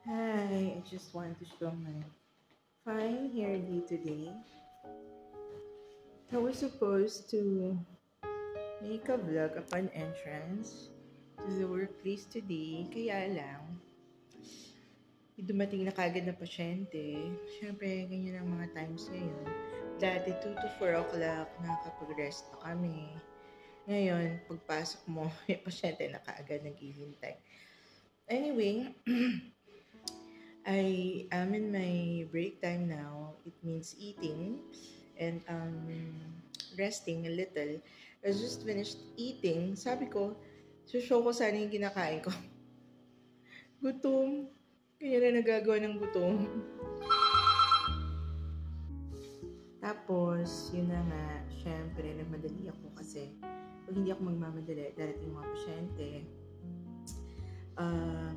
Hi, I just want to show my fine hair day today. I was supposed to make a vlog upon entrance to the workplace today, kaya lang, dumating na kagad na pasyente. Siyempre, ganyan ang mga times ngayon. Dati 2 to 4 o'clock nakakapag-rest na kami. Ngayon, pagpasok mo, may pasyente na kaagad naghihintay. Anyway, I am in my break time now. It means eating and resting a little. I just finished eating. Sabi ko, show ko sana yung kinakain ko. Gutom. Kaya na nagagawa ng gutom. Tapos, yun na nga, syempre, nagmadali ako kasi pag hindi ako magmamadali, darating mga pasyente,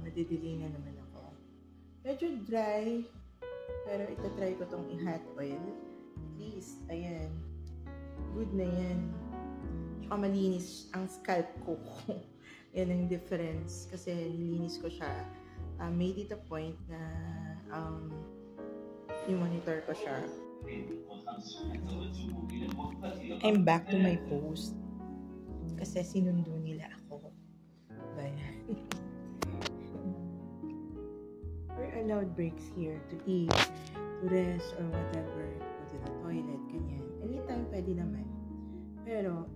madidili na naman ako. Medyo dry, pero itatry ko tong i-hot oil. At least, ayan, good na yan. Tsaka malinis ang scalp ko. Yan ang difference. Kasi nilinis ko siya. Made it a point na i-monitor ko siya. I'm back to my post. Kasi sinundo nila ako. Bayan. We're allowed breaks here to eat, to rest, or whatever. Go to the toilet, ganyan. Anytime pwede naman. Pero,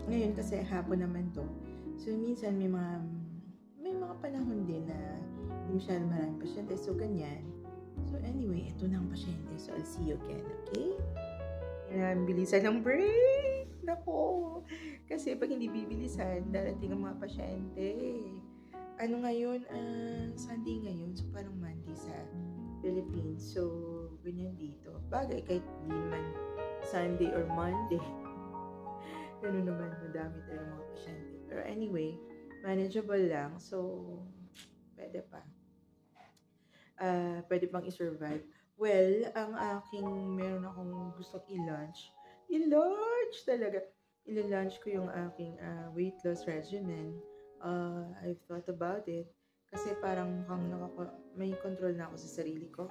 ngayon kasi hapon naman to. So, minsan may mga panahon din na hindi masyadong maraming pasyente. So, ganyan. So, anyway, ito na ang pasyente. So, I'll see you again, okay? Yan, bilisan ng break! Nako! Kasi pag hindi bibilisan, darating ang mga pasyente. Ano ngayon? Sunday ngayon. So, parang Monday sa Philippines. So, ganyan dito. Bagay, kahit hindi naman Sunday or Monday. Ganun naman, madami tayong mga pasyente. Pero anyway, manageable lang. So, pwede pa. Pwede pang i-survive. Well, ang meron akong gustong i-launch. I-launch talaga. I-launch ko yung aking weight loss regimen. I've thought about it. Kasi parang mukhang may control na ako sa sarili ko.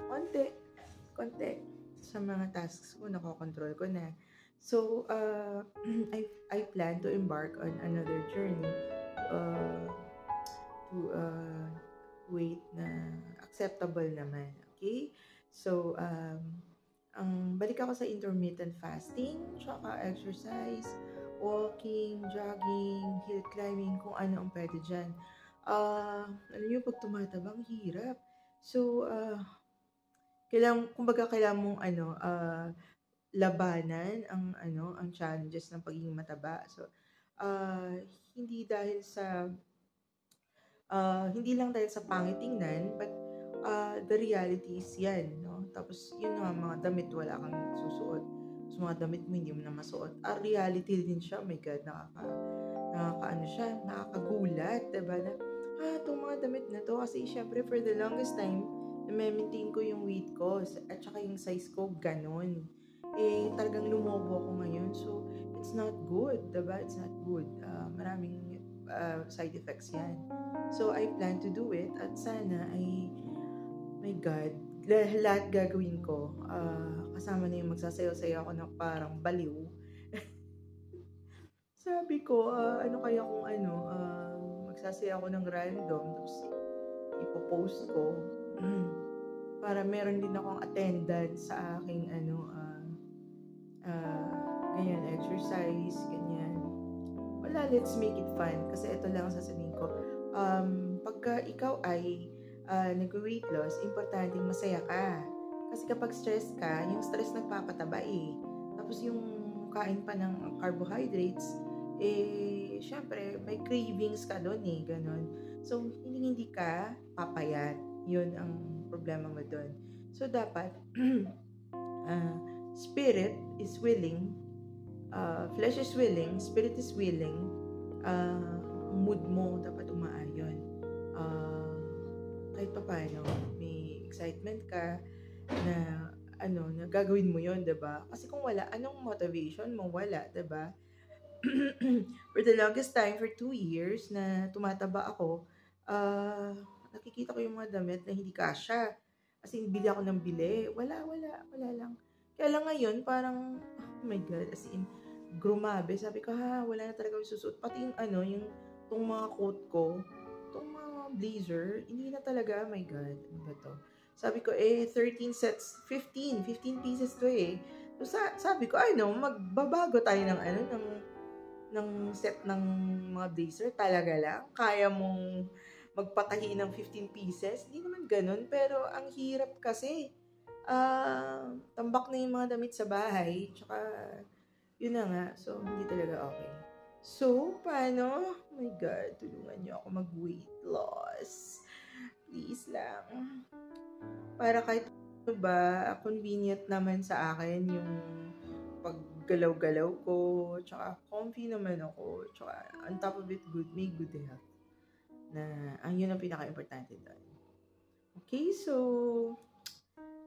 Konti. Sa mga tasks ko, nakokontrol ko na. So, I plan to embark on another journey to weight na acceptable naman. Okay? So, balik ako sa intermittent fasting, tsaka exercise, walking, jogging, hill climbing, kung ano ang pwede dyan. Alam nyo, pag tumatabang, hirap. So, kailangan mong labanan ang challenges ng pagiging mataba. So, hindi lang dahil sa pangitingnan, but the reality is yan, no? Tapos, yun nga, mga damit wala kang susuot. So, mga damit mo hindi mo na masuot. Reality din siya, oh my God, nakakagulat, diba? Na, itong mga damit na to, kasi syempre, for the longest time, na-maintain ko yung weight ko, at saka yung size ko, ganun. Talagang lumobo ako ngayon, so, it's not good, diba? It's not good. Maraming side effects yan. So, I plan to do it, at sana ay, my God, lahat gagawin ko. Kasama na yung magsasayaw-sayaw ako na parang baliw. Sabi ko, ano kaya kung magsasayaw ako ng random, tapos ipopost ko. Para meron din akong attendance sa aking ganyan, exercise, ganyan. Wala, let's make it fun. Kasi ito lang sasabihin ko. Pagka ikaw ay nag-weight loss, importante masaya ka. Kasi kapag stress ka, yung stress nagpapataba eh. Tapos yung kain pa ng carbohydrates, syempre, may cravings ka doon eh, ganun. So, hindi ka papayat. Yun ang problema mo doon. So, dapat, spirit is willing, flesh is willing, spirit is willing, mood mo dapat umaayon. Kahit pa paano, may excitement ka na na gagawin mo yon, diba? Kasi kung wala, anong motivation mo? Wala, diba? For the longest time, for 2 years na tumataba ako, nakikita ko yung mga damit na hindi kasya. As in, bili ako ng bili. Wala lang. Kaya lang ngayon, parang, oh my God, as in, grumabe. Sabi ko, wala na talaga yung susuot. Pati yung tong mga coat ko, tong mga blazer, hindi na talaga, my God, ano ba to? Sabi ko, 13 sets, 15 pieces to eh. So, sabi ko, magbabago tayo ng set ng mga blazer. Talaga lang, kaya mong magpatahi ng 15 pieces? Hindi naman ganun, pero ang hirap kasi. Tambak na yung mga damit sa bahay, tsaka yun na nga, so hindi talaga okay. So, paano? Oh my God, tulungan niyo ako mag-weight loss. Please lang. Para kahit ano ba, convenient naman sa akin yung paggalaw-galaw ko, tsaka comfy naman ako, tsaka on top of it, may good health. Na, yun ang pinaka-importante doon. Okay, so,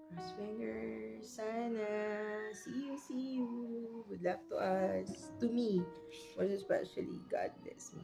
cross fingers, sana. See you. Good luck to us. To me, most especially, God bless me.